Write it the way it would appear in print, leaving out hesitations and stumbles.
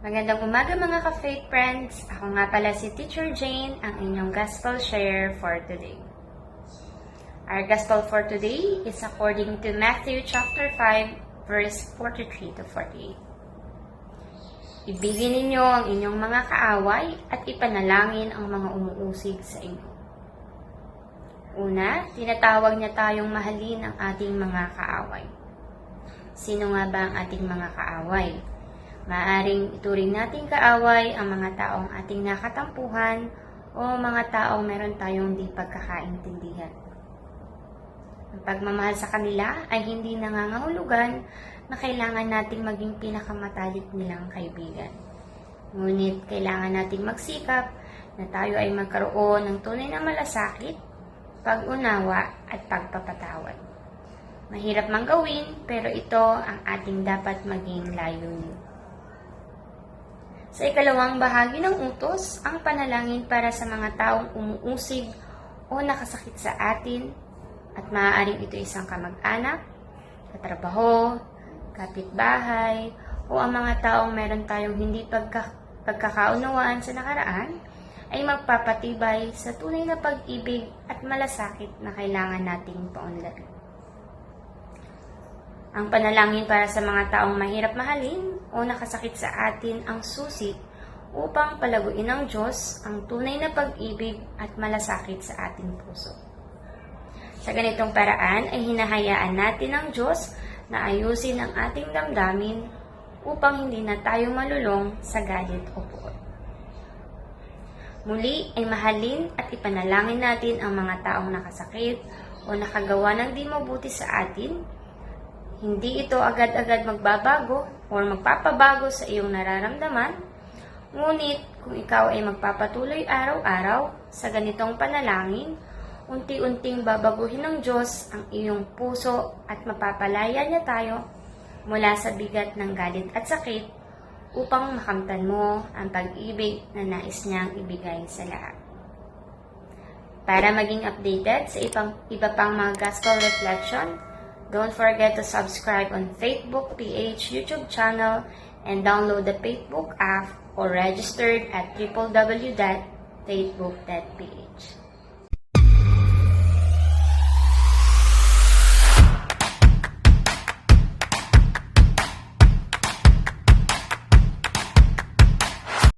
Magandang umaga mga ka-faith friends. Ako nga pala si Teacher Jane, ang inyong Gospel Share for today. Our Gospel for today is according to Matthew chapter 5, verse 43 to 48. Ibigin ninyo ang inyong mga kaaway at ipanalangin ang mga umuusig sa inyo. Una, tinatawag niya tayong mahalin ang ating mga kaaway. Sino nga ba ang ating mga kaaway? Maaring ituring nating kaaway ang mga taong ating nakatampuhan o mga taong meron tayong di pagkakaintindihan. Ang pagmamahal sa kanila ay hindi nangangahulugan na kailangan nating maging pinakamatalik nilang kaibigan. Ngunit kailangan nating magsikap na tayo ay magkaroon ng tunay na malasakit, pag-unawa at pagpapatawad. Mahirap mang gawin, pero ito ang ating dapat maging layunin. Sa ikalawang bahagi ng utos, ang panalangin para sa mga taong umuusig o nakasakit sa atin, at maaaring ito isang kamag-anak, katrabaho, kapitbahay, o ang mga taong meron tayong hindi pagkakaunawaan sa nakaraan, ay magpapatibay sa tunay na pag-ibig at malasakit na kailangan nating paunlarin. Ang panalangin para sa mga taong mahirap mahalin o nakasakit sa atin ang susi upang palaguin ng Diyos ang tunay na pag-ibig at malasakit sa ating puso. Sa ganitong paraan ay hinahayaan natin ang Diyos na ayusin ang ating damdamin upang hindi na tayo malulong sa galit o puot. Muli ay mahalin at ipanalangin natin ang mga taong nakasakit o nakagawa ng di mabuti sa atin. Hindi ito agad-agad magbabago o magpapabago sa iyong nararamdaman, ngunit kung ikaw ay magpapatuloy araw-araw sa ganitong panalangin, unti-unting babaguhin ng Diyos ang iyong puso at mapapalaya niya tayo mula sa bigat ng galit at sakit upang makamtan mo ang pag-ibig na nais niyang ibigay sa lahat. Para maging updated sa iba pang mga gospel reflection, don't forget to subscribe on Facebook PH YouTube channel and download the Facebook app or registered at www.faithbook.ph.